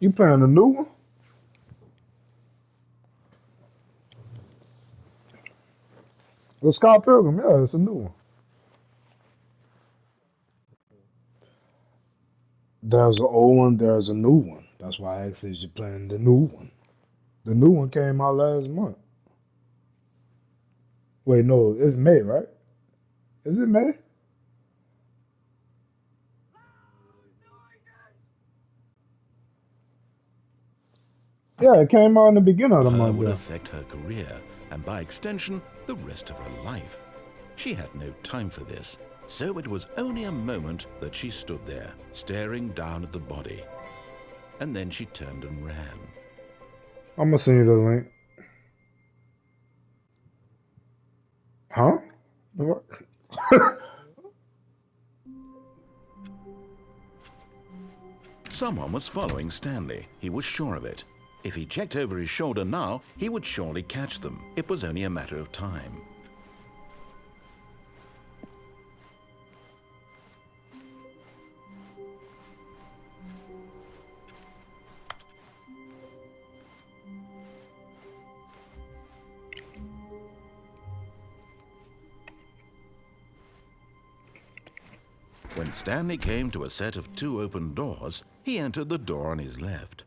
You playing the new one? The Scott Pilgrim, yeah, it's a new one. There's an old one, there's a new one. That's why I asked if you playing the new one. The new one came out last month. Wait, no, it's May, right? Is it May? Yeah, it came out in the beginning of the Her month, would though. affect her career, and by extension, the rest of her life. She had no time for this, so it was only a moment that she stood there, staring down at the body. And then she turned and ran. I'm gonna send you the link. Huh? What? Someone was following Stanley. He was sure of it. If he checked over his shoulder now, he would surely catch them. It was only a matter of time. When Stanley came to a set of two open doors, he entered the door on his left.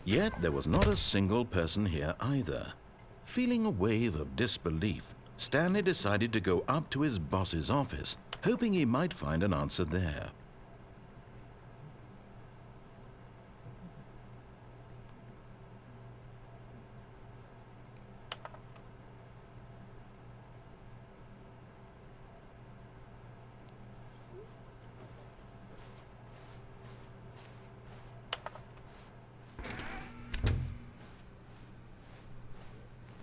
Yet there was not a single person here either. Feeling a wave of disbelief, Stanley decided to go up to his boss's office, hoping he might find an answer there.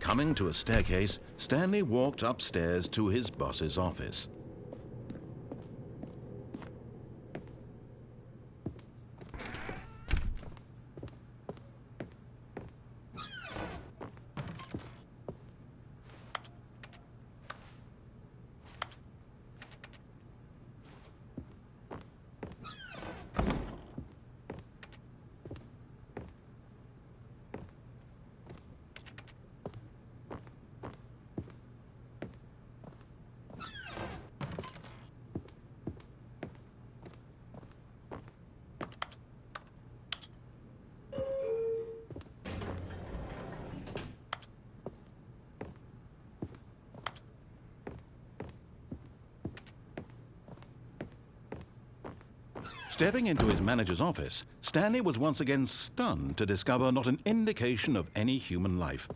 Coming to a staircase, Stanley walked upstairs to his boss's office. Stepping into his manager's office, Stanley was once again stunned to discover not an indication of any human life.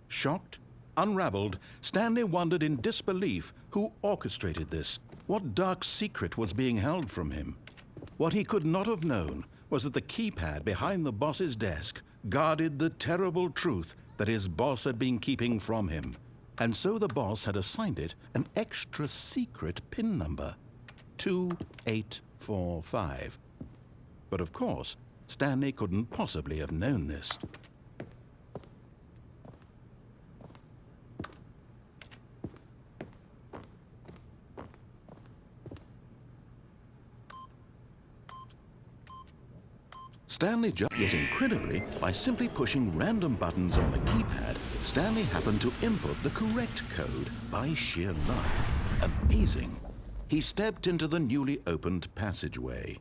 Shocked, unraveled, Stanley wondered in disbelief who orchestrated this, what dark secret was being held from him. What he could not have known was that the keypad behind the boss's desk guarded the terrible truth that his boss had been keeping from him. And so the boss had assigned it an extra secret PIN number, 2845. But of course, Stanley couldn't possibly have known this. Yet incredibly, by simply pushing random buttons on the keypad, Stanley happened to input the correct code by sheer luck. Amazing. He stepped into the newly opened passageway.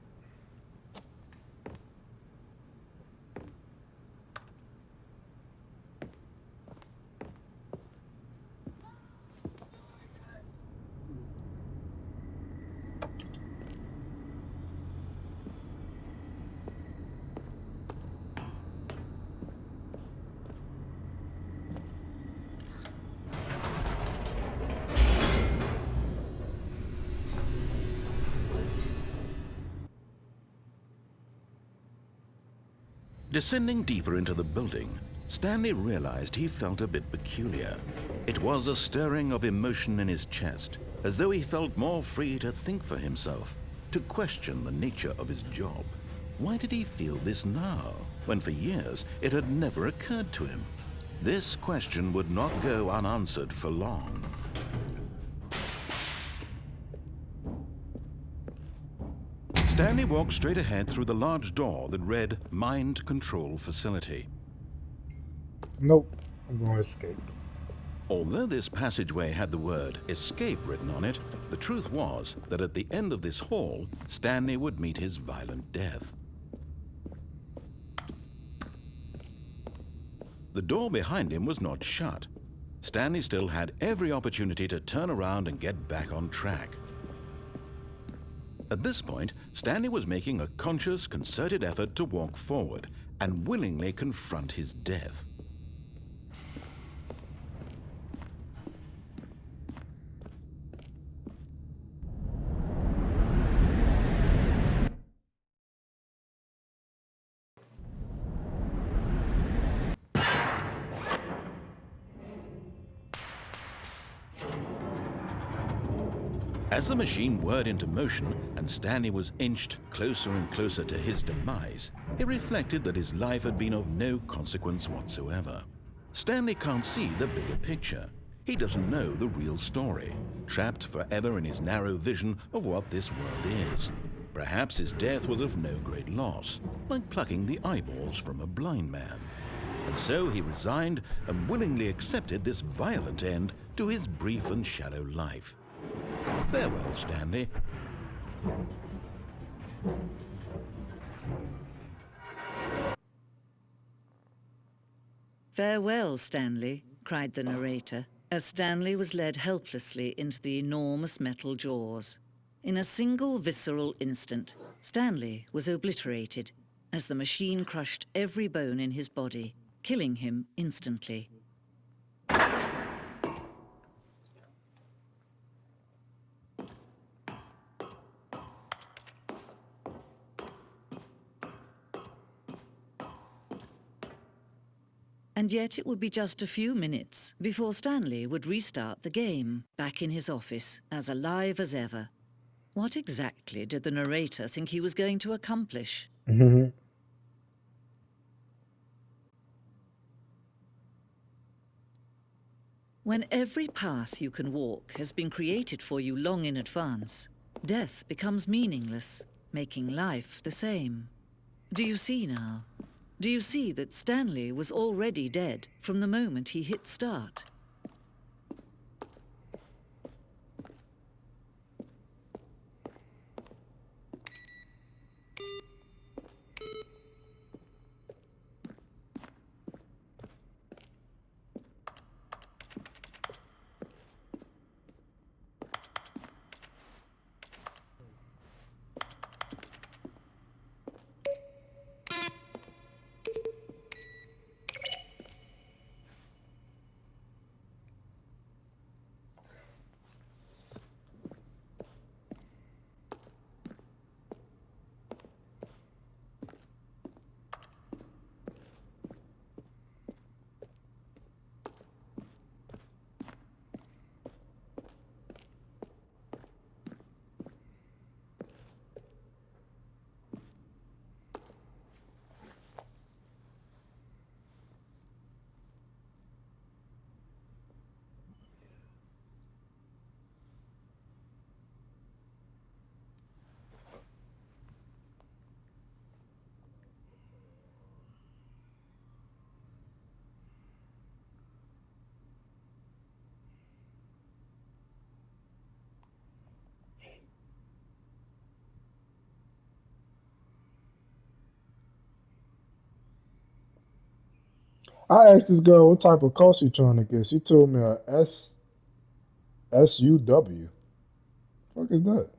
Descending deeper into the building, Stanley realized he felt a bit peculiar. It was a stirring of emotion in his chest, as though he felt more free to think for himself, to question the nature of his job. Why did he feel this now, when for years it had never occurred to him? This question would not go unanswered for long. Stanley walked straight ahead through the large door that read Mind Control Facility. Nope, I'm going to escape. Although this passageway had the word escape written on it, the truth was that at the end of this hall, Stanley would meet his violent death. The door behind him was not shut. Stanley still had every opportunity to turn around and get back on track. At this point, Stanley was making a conscious, concerted effort to walk forward and willingly confront his death. As the machine whirred into motion and Stanley was inched closer and closer to his demise, he reflected that his life had been of no consequence whatsoever. Stanley can't see the bigger picture. He doesn't know the real story, trapped forever in his narrow vision of what this world is. Perhaps his death was of no great loss, like plucking the eyeballs from a blind man. And so he resigned and willingly accepted this violent end to his brief and shallow life. Farewell, Stanley. "Farewell, Stanley," cried the narrator, as Stanley was led helplessly into the enormous metal jaws. In a single visceral instant, Stanley was obliterated as the machine crushed every bone in his body, killing him instantly. And yet it would be just a few minutes before Stanley would restart the game, back in his office, as alive as ever. What exactly did the narrator think he was going to accomplish? When every path you can walk has been created for you long in advance, death becomes meaningless, making life the same. Do you see now? Do you see that Stanley was already dead from the moment he hit start? I asked this girl what type of car she trying to get. She told me a SUW. Fuck is that?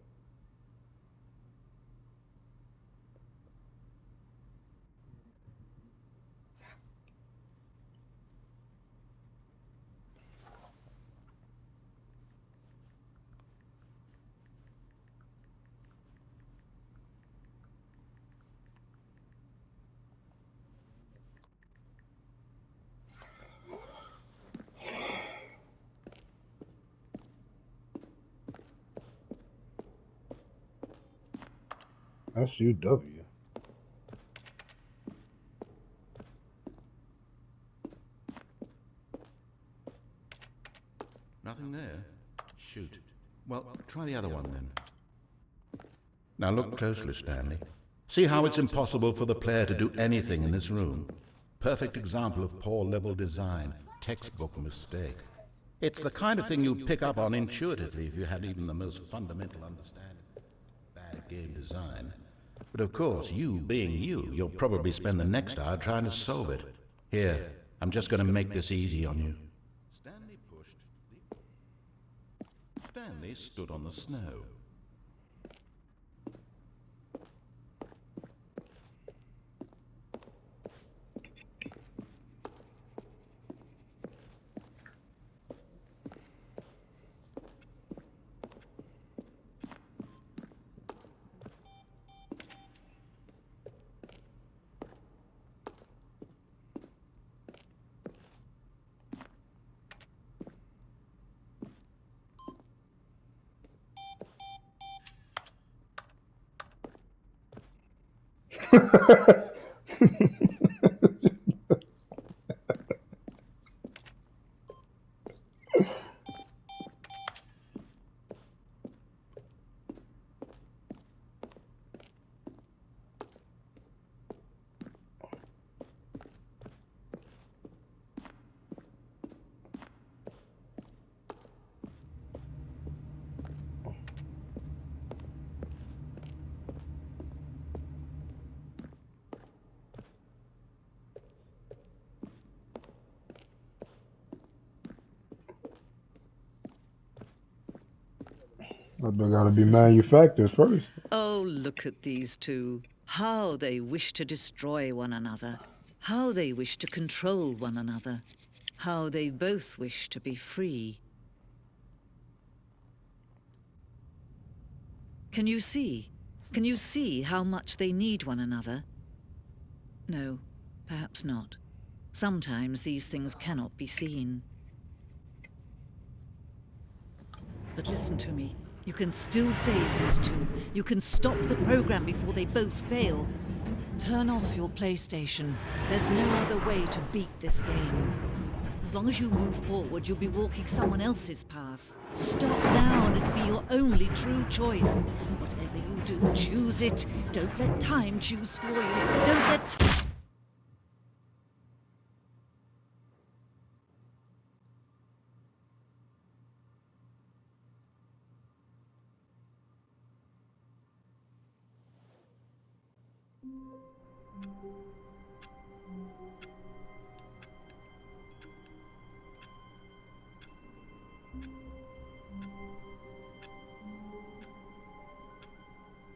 SUW. Nothing there? Shoot. Well, try the other one then. Now look closely, Stanley. See how it's impossible for the player to do anything in this room? Perfect example of poor level design. Textbook mistake. It's the kind of thing you'd pick up on intuitively if you had even the most fundamental understanding of bad game design. But of course, you being you, you'll probably spend the next hour trying to solve it. Here, I'm just going to make this easy on you. Stanley stood on the snow. That gotta be manufactured first. Oh, look at these two. How they wish to destroy one another. How they wish to control one another. How they both wish to be free. Can you see? Can you see how much they need one another? No, perhaps not. Sometimes these things cannot be seen. But listen to me. You can still save these two. You can stop the program before they both fail. Turn off your PlayStation. There's no other way to beat this game. As long as you move forward, you'll be walking someone else's path. Stop now and it'll be your only true choice. Whatever you do, choose it. Don't let time choose for you. Don't let...